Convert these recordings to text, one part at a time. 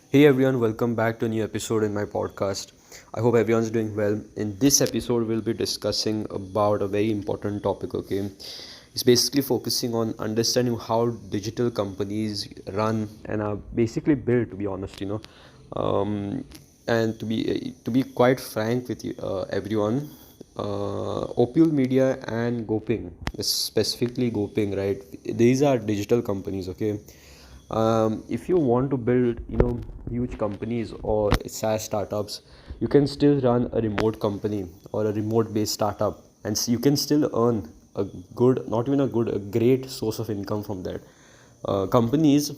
Hey everyone, welcome back to a new episode in my podcast. I hope everyone's doing well. In this episode, we'll be discussing about a very important topic, okay? It's basically focusing on understanding how digital companies run and are basically built, to be honest, Um, and to be quite frank with you, everyone, Opul Media and Goping, specifically Goping, right? These are digital companies, okay? If you want to build huge companies or SaaS startups, you can still run a remote company or a remote based startup, and you can still earn a good, not even a good, a great source of income from that. Companies,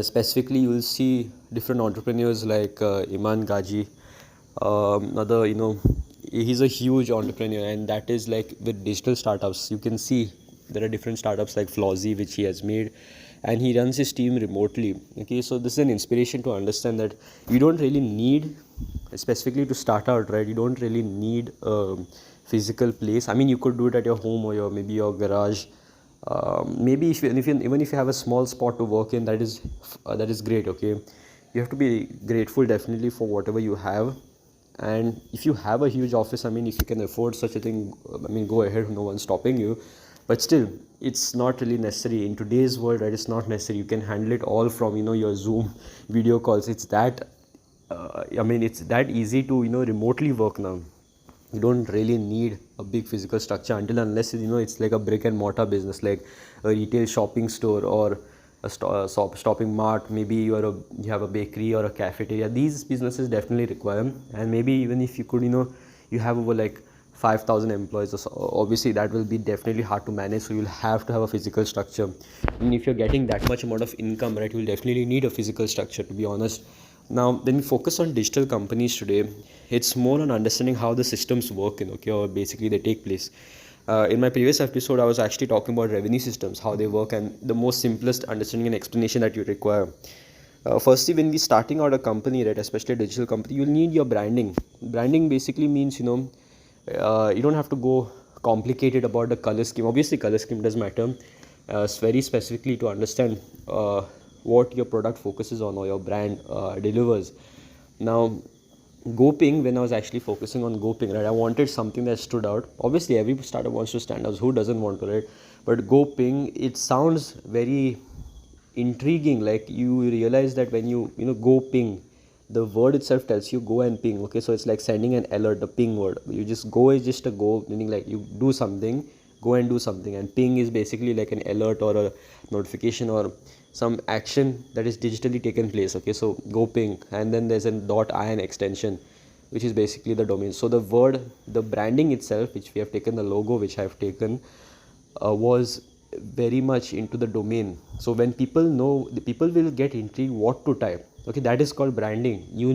specifically, you will see different entrepreneurs like Iman Gaji, another, he's a huge entrepreneur, and that is like with digital startups. You can see there are different startups like Flozzy, which he has made, and he runs his team remotely. Okay, so this is an inspiration to understand that you don't really need, specifically to start out, right? You don't really need a physical place. I mean, you could do it at your home or maybe your garage. Maybe even if you have a small spot to work in, that is great. Okay, you have to be grateful definitely for whatever you have, and if you have a huge office, I mean, if you can afford such a thing, I mean, go ahead, no one's stopping you. But still, it's not really necessary in today's world, right? It's not necessary. You can handle it all from your Zoom video calls. It's that I mean, it's that easy to remotely work now. You don't really need a big physical structure until unless it's like a brick and mortar business, like a retail shopping store or a shopping mart. Maybe you have a bakery or a cafeteria. These businesses definitely require, and maybe even if you could, you have over like 5,000 employees or so, obviously that will be definitely hard to manage, so you'll have to have a physical structure. And if you're getting that much amount of income, right, you'll definitely need a physical structure, to be honest. Now, when we focus on digital companies today, it's more on understanding how the systems work or basically they take place. In my previous episode, I was actually talking about revenue systems, how they work, and the most simplest understanding and explanation that you require. Firstly, when we're starting out a company, right, especially a digital company, you'll need your branding. Branding basically means, you don't have to go complicated about the color scheme. Obviously, color scheme does matter. It's very specifically to understand what your product focuses on or your brand delivers. Now, Goping, when I was actually focusing on Goping, right, I wanted something that stood out. Obviously, every startup wants to stand out. Who doesn't want to, right? But Goping, it sounds very intriguing. Like you realize that when you go ping, the word itself tells you go and ping. Okay, so it's like sending an alert. The ping word, you just go is just a go, meaning like you do something, go and do something, and ping is basically like an alert or a notification or some action that is digitally taken place. Okay, so go ping, and then there's a .in extension, which is basically the domain. So the word, the branding itself, which we have taken, the logo which I have taken, was very much into the domain. So when people know, the people will get intrigued what to type. Okay, that is called branding. You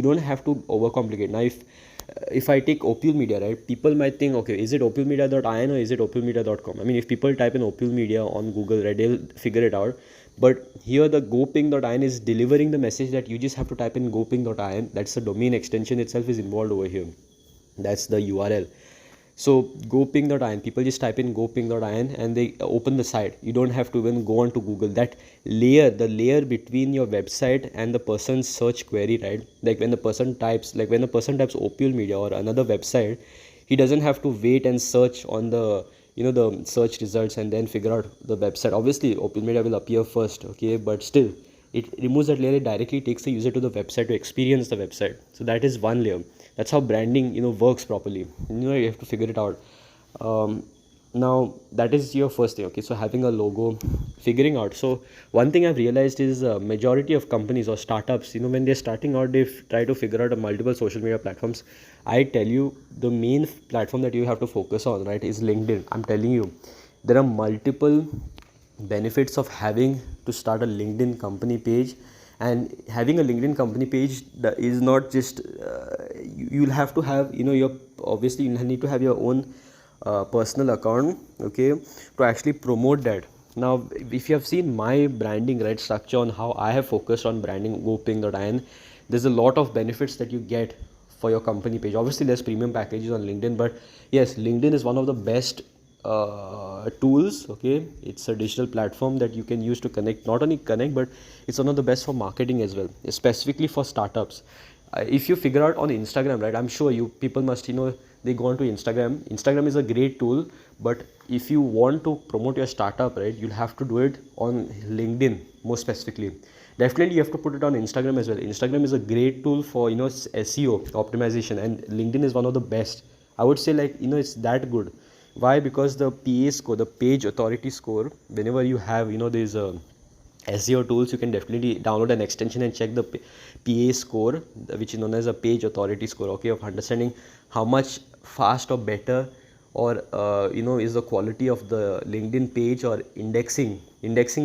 don't have to overcomplicate. Now, if I take Opul Media, right, people might think, okay, is it opulmedia.in or is it opulmedia.com? I mean, if people type in Opul Media on Google, right, they'll figure it out. But here the goping.in is delivering the message that you just have to type in goping.in. That's the domain extension itself is involved over here. That's the URL. So goping.in, people just type in goping.in and they open the site. You don't have to even go on to Google. That layer, the layer between your website and the person's search query, right? Like when the person types Opul Media or another website, he doesn't have to wait and search on the the search results and then figure out the website. Obviously Opul Media will appear first, okay, but still it removes that layer. It directly takes the user to the website to experience the website. So that is one layer. That's how branding works properly. You have to figure it out. Now that is your first thing. Okay, so having a logo, figuring out. So one thing I've realized is majority of companies or startups, when they're starting out, they try to figure out a multiple social media platforms. I tell you, the main platform that you have to focus on, right, is LinkedIn. I'm telling you, there are multiple benefits of having to start a LinkedIn company page. And having a LinkedIn company page is not just you'll have to have your, obviously you need to have your own personal account, okay, to actually promote that. Now if you have seen my branding, right, structure on how I have focused on branding goping.in, there's a lot of benefits that you get for your company page. Obviously there's premium packages on LinkedIn, but yes, LinkedIn is one of the best tools. Okay, it's a digital platform that you can use to connect, not only connect, but it's one of the best for marketing as well, specifically for startups. If you figure out on Instagram, right, I'm sure you people must, they go on to Instagram is a great tool, but if you want to promote your startup, right, you'll have to do it on LinkedIn more specifically. Definitely you have to put it on Instagram as well. Instagram is a great tool for SEO optimization, and LinkedIn is one of the best. I would say, like, it's that good. Why? Because the PA score, the page authority score, whenever you have, these SEO tools, you can definitely download an extension and check the PA score, which is known as a page authority score, okay, of understanding how much fast or better, or is the quality of the LinkedIn page. Or indexing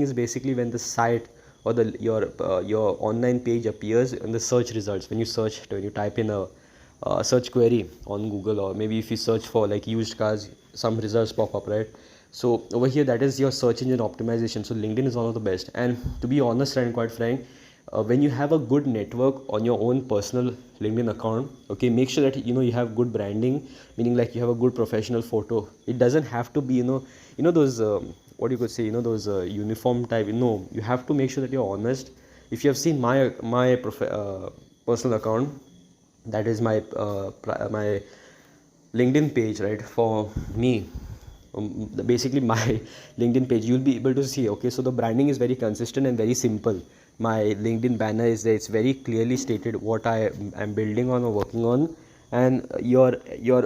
is basically when the site or your online page appears in the search results. When you type in a search query on Google, or maybe if you search for like used cars, some results pop up, right? So over here, that is your search engine optimization. So LinkedIn is one of the best. And to be honest and quite frank, when you have a good network on your own personal LinkedIn account, okay, make sure that you have good branding, meaning like you have a good professional photo. It doesn't have to be those what you could say, those uniform type. No, you have to make sure that you're honest. If you have seen my personal account, that is my LinkedIn page, right, for me, basically my LinkedIn page, you'll be able to see, okay, so the branding is very consistent and very simple. My LinkedIn banner is there. It's very clearly stated what I am building on or working on. And your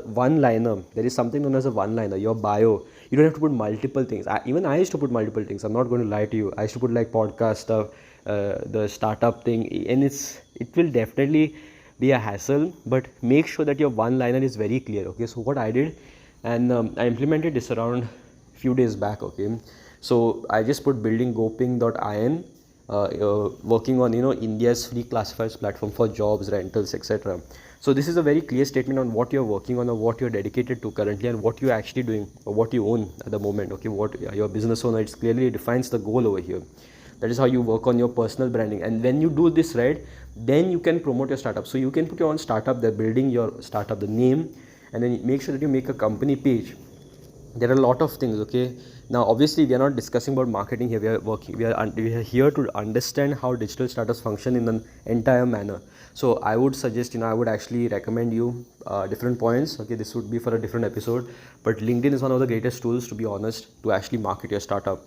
one liner, there is something known as a one liner, your bio. You don't have to put multiple things. Even I used to put multiple things. I'm not going to lie to you. I used to put like podcast stuff, the startup thing, and it will definitely be a hassle, but make sure that your one liner is very clear. Okay, so what I did, and I implemented this around few days back. Okay, so I just put building goping.in, working on India's free classifieds platform for jobs, rentals, etc. So this is a very clear statement on what you're working on, or what you're dedicated to currently, and what you're actually doing, or what you own at the moment. Okay, what your business owner, it clearly defines the goal over here. That is how you work on your personal branding. And when you do this right, then you can promote your startup. So you can put your own startup, they're building your startup, the name, and then make sure that you make a company page. There are a lot of things. Okay, now obviously we are not discussing about marketing here. We are here to understand how digital startups function in an entire manner. So I would suggest, I would actually recommend you different points. Okay, this would be for a different episode, but LinkedIn is one of the greatest tools, to be honest, to actually market your startup.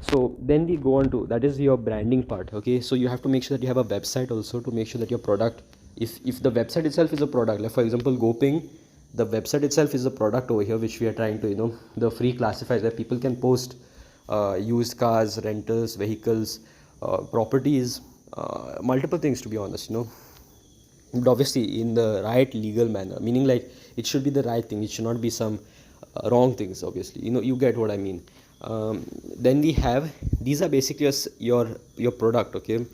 So then we go on to, that is your branding part. Okay, so you have to make sure that you have a website also, to make sure that your product, if the website itself is a product, like for example Goping, the website itself is a product over here, which we are trying to, the free classifieds where people can post used cars, rentals, vehicles, properties, multiple things, to be honest, but obviously in the right legal manner, meaning like it should be the right thing. It should not be some wrong things, obviously. You get what I mean. Then we have, these are basically your product. Okay,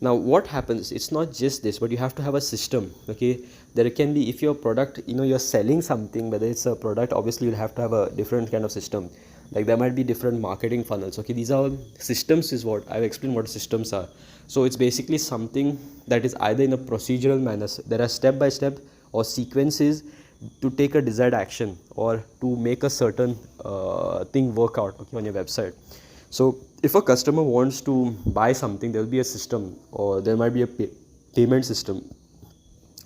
now what happens, it's not just this, but you have to have a system. Okay, there can be, if your product, you're selling something, whether it's a product, obviously you'll have to have a different kind of system. Like there might be different marketing funnels. Okay, these are all systems, is what I've explained what systems are. So it's basically something that is either in a procedural manner, there are step by step or sequences to take a desired action, or to make a certain thing work out, okay, on your website. So if a customer wants to buy something, there will be a system, or there might be a payment system.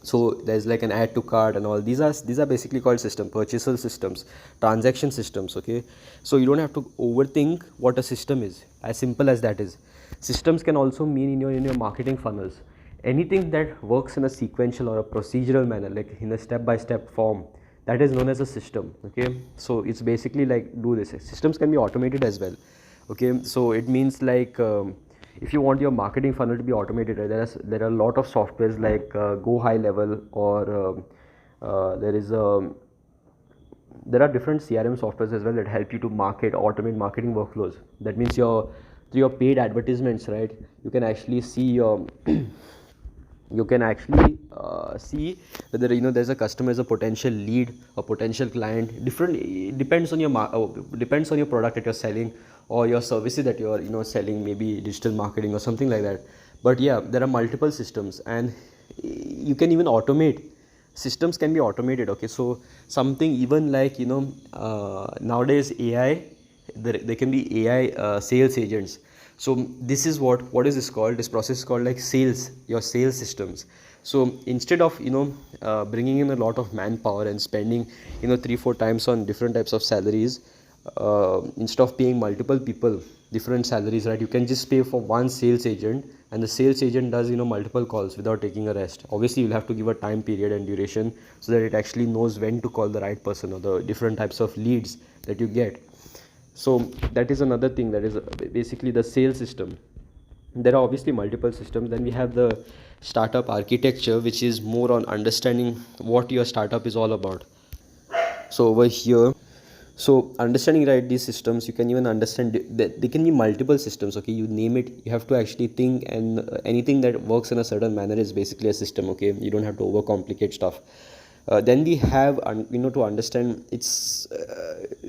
So there's like an add to cart and all. These are basically called system, purchasal systems, transaction systems. Okay, so you don't have to overthink what a system is. As simple as that is. Systems can also mean in your marketing funnels, anything that works in a sequential or a procedural manner, like in a step by step form, that is known as a system. Okay, so it's basically like, do this. Systems can be automated as well. Okay, so it means like, if you want your marketing funnel to be automated, right, there are a lot of softwares like Go High Level, or there are different CRM softwares as well that help you to automate marketing workflows. That means through your paid advertisements, right, you can actually see your see whether there's a customer as a potential lead, a potential client. It depends on your product that you're selling, or your services that you're selling, maybe digital marketing or something like that. But yeah, there are multiple systems, and you can even automate systems can be automated. Okay, so something even like nowadays AI, there can be AI sales agents. So this is what is this called, this process is called like sales, your sales systems. So instead of bringing in a lot of manpower and spending 3-4 times on different types of salaries, instead of paying multiple people different salaries, right, you can just pay for one sales agent, and the sales agent does multiple calls without taking a rest. Obviously you'll have to give a time period and duration so that it actually knows when to call the right person or the different types of leads that you get. So that is another thing, that is basically the sales system. There are obviously multiple systems. Then we have the startup architecture, which is more on understanding what your startup is all about. So over here, so understanding, right, these systems, you can even understand that they can be multiple systems. Okay, you name it, you have to actually think, and anything that works in a certain manner is basically a system. Okay, you don't have to overcomplicate stuff. Then we have to understand, it's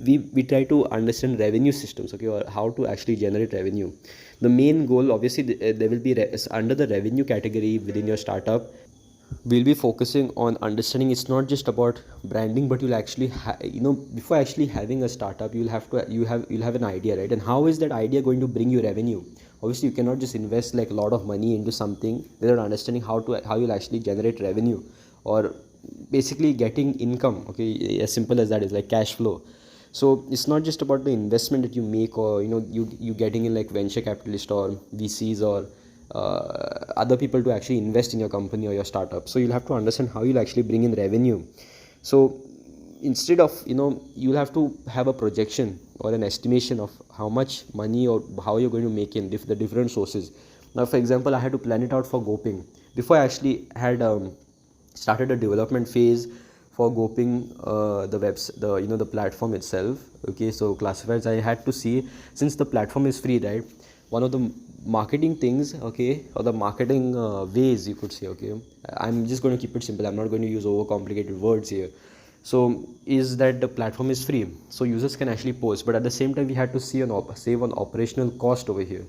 we try to understand revenue systems, okay, or how to actually generate revenue. The main goal, obviously, there will be under the revenue category within your startup, we'll be focusing on understanding it's not just about branding, but you'll actually before actually having a startup, you'll have an idea, right? And how is that idea going to bring you revenue? Obviously you cannot just invest like a lot of money into something without understanding how you'll actually generate revenue, or basically getting income. Okay, as simple as that is like cash flow. So it's not just about the investment that you make, or you getting in like venture capitalist or VCs or other people to actually invest in your company or your startup. So you'll have to understand how you'll actually bring in revenue. So instead of you'll have to have a projection or an estimation of how much money or how you're going to make in the different sources. Now for example, I had to plan it out for Goping before I actually had started a development phase for Goping, the platform itself. Okay, so classifieds, I had to see, since the platform is free, right, one of the marketing things, okay, or the marketing ways, you could say, okay, I'm just going to keep it simple, I'm not going to use overcomplicated words here. So is that the platform is free, so users can actually post, but at the same time we had to see save on operational cost over here.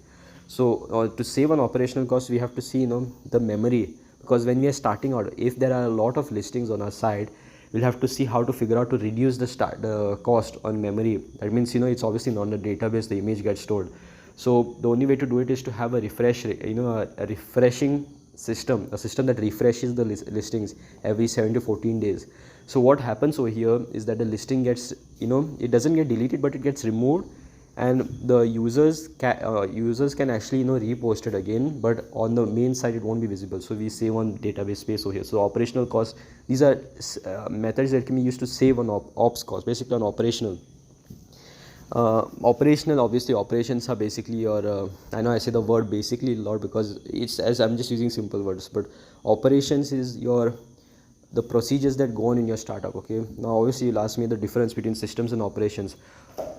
So to save on operational cost, we have to see the memory, because when we are starting out, if there are a lot of listings on our side, we'll have to see how to figure out to reduce the cost on memory. That means it's obviously not in the database, the image gets stored. So the only way to do it is to have a a refreshing system, a system that refreshes the listings every 7 to 14 days. So what happens over here is that the listing gets, it doesn't get deleted, but it gets removed, and the users can actually repost it again, but on the main site it won't be visible. So we save on database space over here. So operational costs, these are methods that can be used to save on ops costs, basically on operational. Operational, obviously operations are basically your I know I say the word basically a lot because it's, as I'm just using simple words, but operations is the procedures that go on in your startup. Okay, now obviously you'll ask me the difference between systems and operations.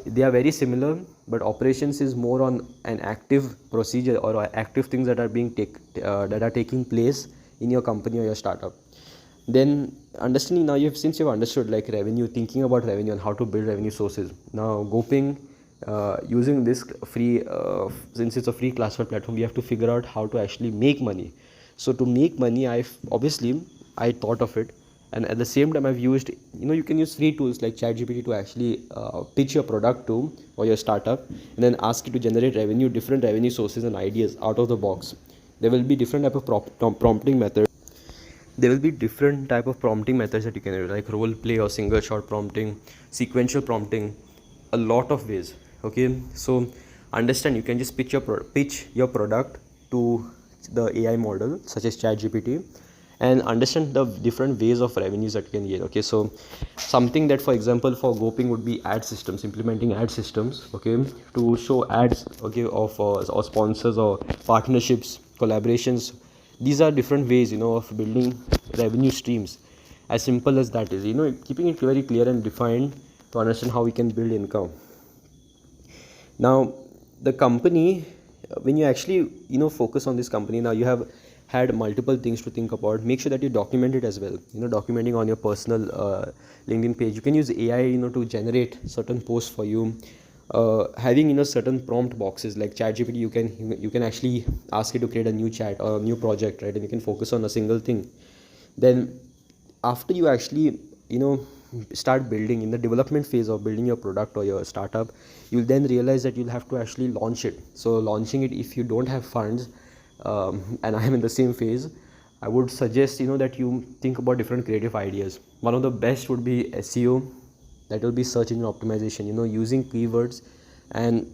They are very similar, but operations is more on an active procedure or active things that are being that are taking place in your company or your startup. Then understanding, now since you've understood like revenue, thinking about revenue and how to build revenue sources. Now Goping, using this free since it's a free classified platform, we have to figure out how to actually make money. So to make money, I thought of it, and at the same time I've used, you can use free tools like ChatGPT to actually pitch your product to or your startup, and then ask it to generate different revenue sources and ideas out of the box. There will be different type of prompting methods. There will be different type of prompting methods that you can use, like role play or single shot prompting, sequential prompting, a lot of ways. Okay, so understand, you can just pitch your product to the AI model such as ChatGPT, and understand the different ways of revenues that you can get. Okay, so something that, for example, for Goping would be ad systems, implementing ad systems, okay, to show ads, okay, of or sponsors or partnerships, collaborations. These are different ways of building revenue streams. As simple as that is, keeping it very clear and defined to understand how we can build income. Now the company, when you actually focus on this company, now you have had multiple things to think about. Make sure that you document it as well, documenting on your personal LinkedIn page. You can use AI to generate certain posts for you. Having certain prompt boxes like ChatGPT, you can actually ask it to create a new chat or a new project, right, and you can focus on a single thing. Then after you actually start building in the development phase of building your product or your startup, you'll then realize that you'll have to actually launch it. So launching it, if you don't have funds, and I am in the same phase, I would suggest that you think about different creative ideas. One of the best would be SEO, that will be search engine optimization, using keywords, and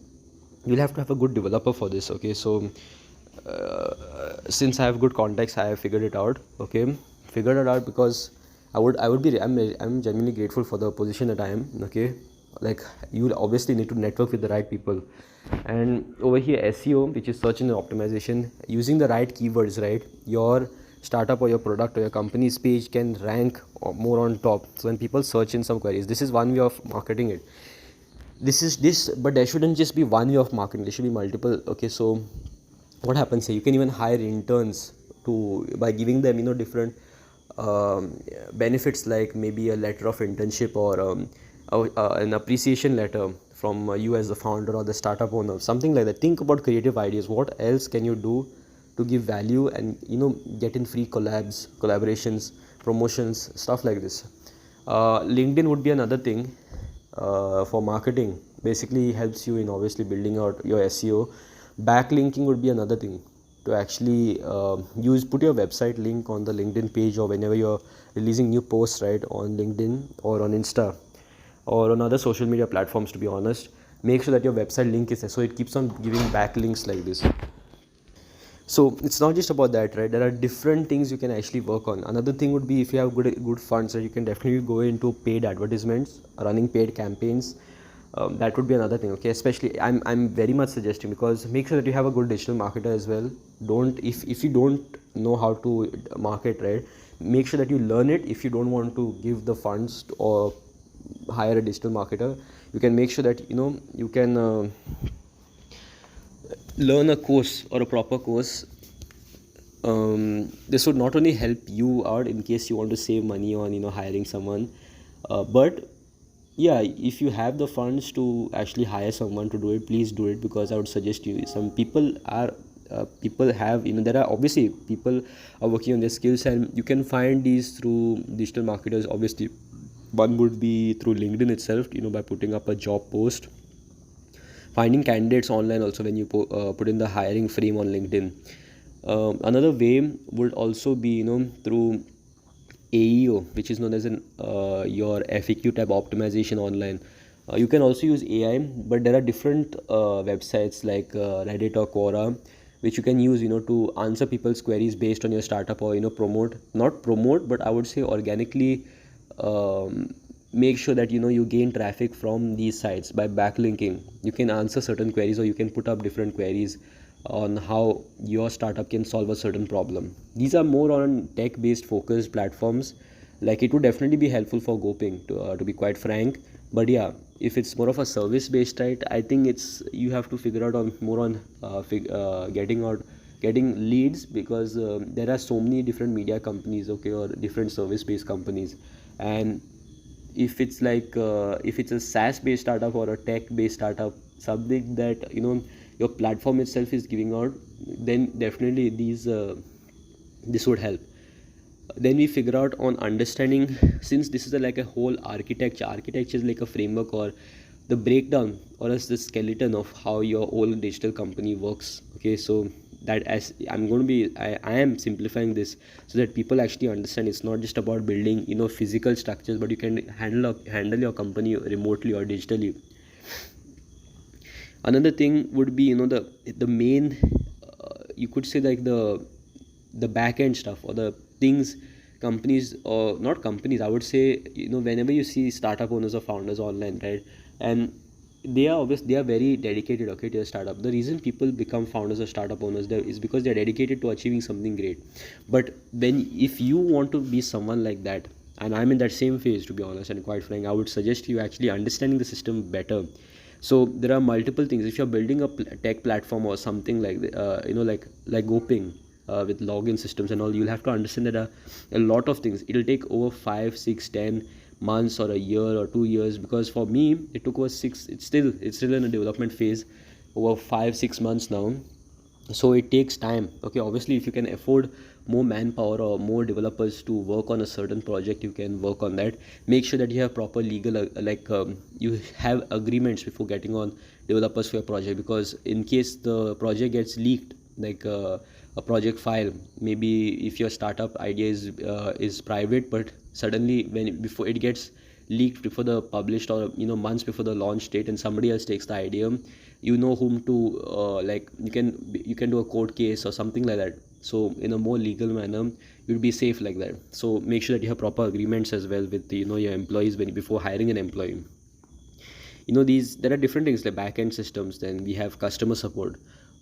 you'll have to have a good developer for this. Okay, so since I have good contacts, I have figured it out. Okay, figured it out because I'm genuinely grateful for the position that I am. Okay, like, you obviously need to network with the right people, and over here SEO, which is search engine optimization, using the right keywords, right, your startup or your product or your company's page can rank more on top. So when people search in some queries, this is one way of marketing it. But there shouldn't just be one way of marketing, there should be multiple. Okay, so what happens here, you can even hire interns to by giving them different benefits, like maybe a letter of internship, or an appreciation letter from you as the founder or the startup owner, something like that. Think about creative ideas. What else can you do to give value and get in free collaborations, promotions, stuff like this. LinkedIn would be another thing for marketing. Basically helps you in obviously building out your SEO. Backlinking would be another thing to actually put your website link on the LinkedIn page, or whenever you're releasing new posts, right, on LinkedIn or on Insta or on other social media platforms. To be honest, make sure that your website link is there, so it keeps on giving backlinks like this. So it's not just about that, right? There are different things you can actually work on. Another thing would be, if you have good funds, right, you can definitely go into paid advertisements, running paid campaigns. That would be another thing. Okay, especially I'm very much suggesting, because make sure that you have a good digital marketer as well. Don't if you don't know how to market, right, make sure that you learn it. If you don't want to give the funds or hire a digital marketer, you can make sure that you can learn a course or a proper course. This would not only help you out in case you want to save money on hiring someone, but yeah, if you have the funds to actually hire someone to do it, please do it, because I would suggest you. Some people have there are obviously people are working on their skills, and you can find these through digital marketers. Obviously, one would be through LinkedIn itself, by putting up a job post, finding candidates online also when you put in the hiring frame on LinkedIn. Another way would also be through AEO, which is known as your FAQ tab optimization online. You can also use AI, but there are different websites like Reddit or Quora, which you can use to answer people's queries based on your startup, or not promote, but I would say organically make sure that you gain traffic from these sites by backlinking. You can answer certain queries, or you can put up different queries on how your startup can solve a certain problem. These are more on tech based focused platforms. Like, it would definitely be helpful for Goping, to be quite frank. But yeah, if it's more of a service based, right, I think you have to figure out on more on getting leads, because there are so many different media companies, okay, or different service based companies. And if it's like if it's a SaaS based startup or a tech based startup, something that your platform itself is giving out, then definitely this would help. Then we figure out on understanding, since this is like a whole architecture is like a framework, or the breakdown, or as the skeleton of how your whole digital company works. Okay, so that, as I am simplifying this so that people actually understand, it's not just about building physical structures, but you can handle your company remotely or digitally. Another thing would be the main you could say, like, the back end stuff, or the things companies, or not companies, I would say, whenever you see startup owners or founders online, right, and they are very dedicated, okay, to a startup. The reason people become founders or startup owners is because they're dedicated to achieving something great. But if you want to be someone like that, and I'm in that same phase, to be honest and quite frank, I would suggest you actually understanding the system better. So there are multiple things. If you're building a tech platform or something like like Goping, with login systems and all, you'll have to understand that a lot of things, it'll take over 5, 6, 10 months or a year or 2 years. Because for me, it took over 6. It's still in a development phase, over 5, 6 months now. So it takes time. Okay, obviously if you can afford more manpower or more developers to work on a certain project, you can work on that. Make sure that you have proper legal you have agreements before getting on developers for your project, because in case the project gets leaked, a project file, maybe if your startup idea is private, but suddenly when before it gets leaked before the published, or months before the launch date, and somebody else takes the idea, you know whom to you can do a court case or something like that. So in a more legal manner, you'll be safe like that. So make sure that you have proper agreements as well with your employees when before hiring an employee. These there are different things like back-end systems. Then we have customer support,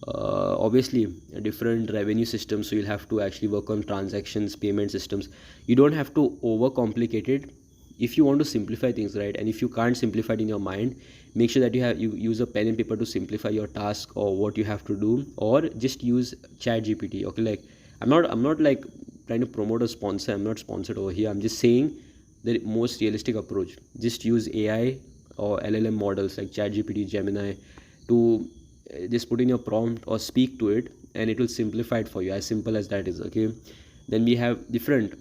obviously a different revenue system, so you'll have to actually work on transactions, payment systems. You don't have to overcomplicate it. If you want to simplify things, right, and if you can't simplify it in your mind, make sure that you use a pen and paper to simplify your task or what you have to do, or just use chat gpt. Okay, like I'm not like trying to promote a sponsor. I'm not sponsored over here. I'm just saying the most realistic approach. Just use AI or LLM models like ChatGPT, Gemini, to just put in your prompt or speak to it, and it will simplify it for you. As simple as that is. Okay. Then we have different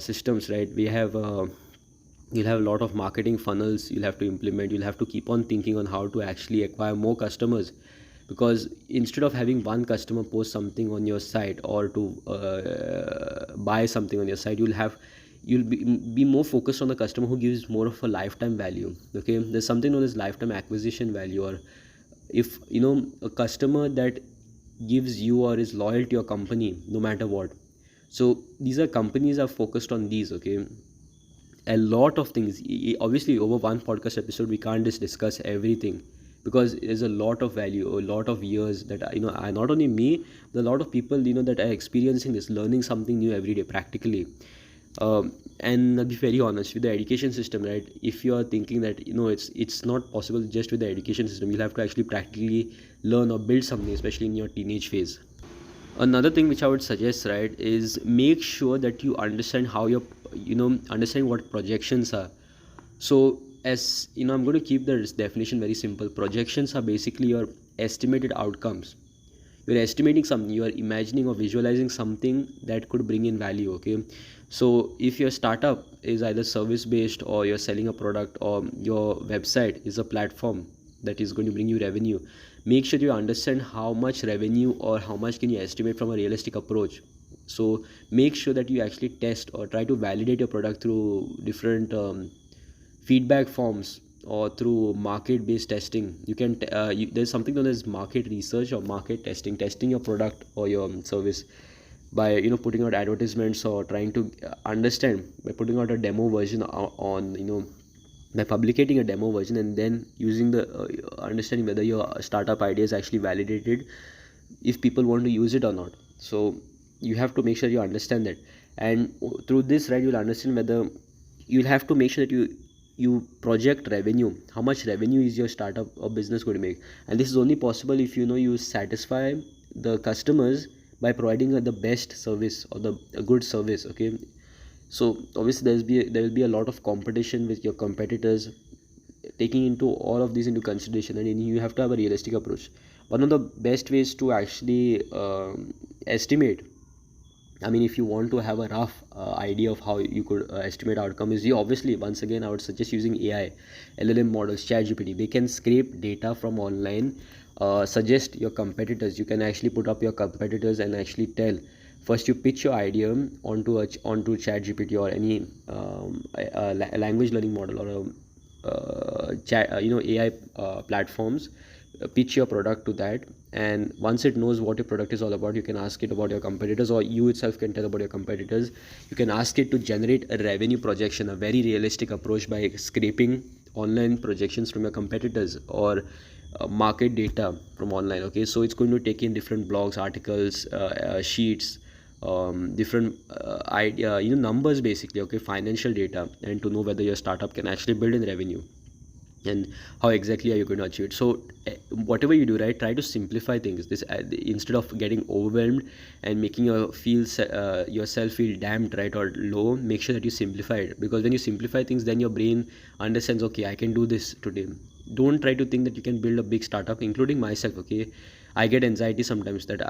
systems, right? We have you'll have a lot of marketing funnels you'll have to implement. You'll have to keep on thinking on how to actually acquire more customers, because instead of having one customer post something on your site or to buy something on your site, you'll be more focused on the customer who gives more of a lifetime value. Okay, there's something known as lifetime acquisition value, or if a customer that gives you or is loyal to your company no matter what. So these are companies are focused on these. Okay, a lot of things. Obviously over one podcast episode we can't just discuss everything, because there's a lot of value, a lot of years that I not only me, but a lot of people that are experiencing this, learning something new every day practically. And I'll be very honest with the education system, right? If you are thinking that it's not possible just with the education system, you'll have to actually practically learn or build something, especially in your teenage phase. Another thing which I would suggest, right, is make sure that you understand how your understand what projections are. So as I'm going to keep the definition very simple. Projections are basically your estimated outcomes. You're estimating something, you are imagining or visualizing something that could bring in value. Okay, so if your startup is either service based, or you're selling a product, or your website is a platform that is going to bring you revenue, make sure you understand how much revenue or how much can you estimate from a realistic approach. So make sure that you actually test or try to validate your product through different feedback forms, or through market based testing. You can there's something known as market research or market testing your product or your service by putting out advertisements, or trying to understand by putting out a demo version on by publicating a demo version, and then using the understanding whether your startup idea is actually validated, if people want to use it or not. So you have to make sure you understand that, and through this, right, you'll understand whether you'll have to make sure that you project revenue. How much revenue is your startup or business going to make? And this is only possible if you satisfy the customers by providing the best service or the a good service. Okay, so obviously there will be a lot of competition with your competitors. Taking into all of these into consideration, and you have to have a realistic approach. One of the best ways to actually estimate, I mean, if you want to have a rough idea of how you could estimate outcome, is you obviously, once again, I would suggest using AI, LLM models, ChatGPT. They can scrape data from online, suggest your competitors. You can actually put up your competitors and actually tell. First, you pitch your idea onto ChatGPT or any language learning model, or AI platforms. Pitch your product to that, and once it knows what your product is all about, you can ask it about your competitors, or you itself can tell about your competitors. You can ask it to generate a revenue projection, a very realistic approach, by scraping online projections from your competitors, or market data from online. Okay, so it's going to take in different blogs, articles, sheets, different idea numbers basically. Okay, financial data, and to know whether your startup can actually build in revenue, and how exactly are you going to achieve it. So whatever you do, right, try to simplify things. This instead of getting overwhelmed and making yourself feel damped, right, or low, make sure that you simplify it, because when you simplify things, then your brain understands, okay, I can do this today. Don't try to think that you can build a big startup, including myself. Okay, I get anxiety sometimes that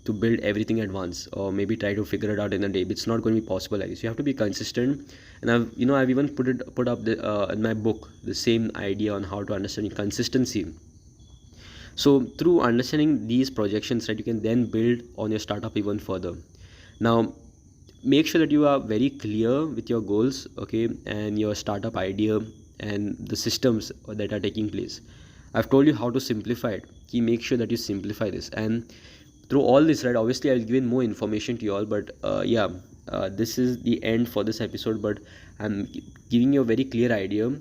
to build everything at once, or maybe try to figure it out in a day. It's not going to be possible like this. You have to be consistent. And I've even put up in my book the same idea on how to understand consistency. So through understanding these projections, right, you can then build on your startup even further. Now, make sure that you are very clear with your goals, okay, and your startup idea and the systems that are taking place. I've told you how to simplify it. Make sure that you simplify this, and through all this, right, obviously I'll give in more information to you all, but this is the end for this episode. But I'm giving you a very clear idea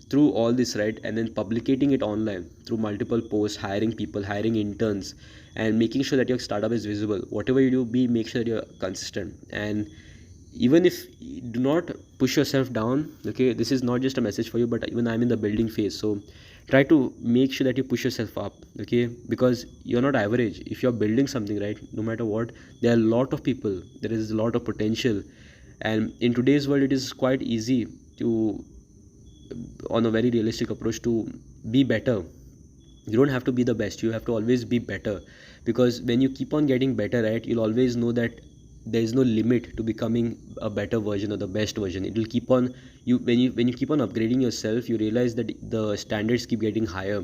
through all this, right, and then publicating it online through multiple posts, hiring people, hiring interns, and making sure that your startup is visible. Whatever you do, make sure that you're consistent. And even if you do not push yourself down, okay, this is not just a message for you, but even I'm in the building phase, so try to make sure that you push yourself up, okay, because you're not average. If you're building something, right, no matter what, there are a lot of people, there is a lot of potential. And in today's world, it is quite easy to, on a very realistic approach, to be better. You don't have to be the best, you have to always be better, because when you keep on getting better, right, you'll always know that there is no limit to becoming a better version or the best version. It will keep on, when you keep on upgrading yourself, you realize that the standards keep getting higher,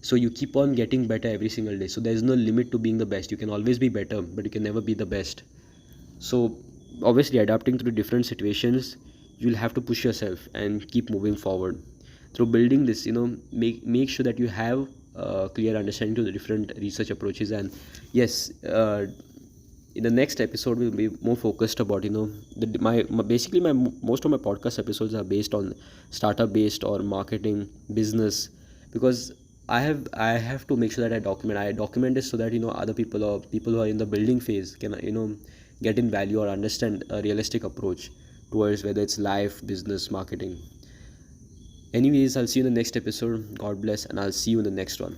so you keep on getting better every single day. So there is no limit to being the best. You can always be better, but you can never be the best. So obviously, adapting to different situations, you'll have to push yourself and keep moving forward. Through building this, make sure that you have clear understanding to the different research approaches. And yes, in the next episode we'll be more focused about, basically my most of my podcast episodes are based on startup based or marketing business, because I have to make sure that I document this, so that other people or people who are in the building phase can get in value or understand a realistic approach towards whether it's life, business, marketing. Anyways, I'll see you in the next episode. God bless, and I'll see you in the next one.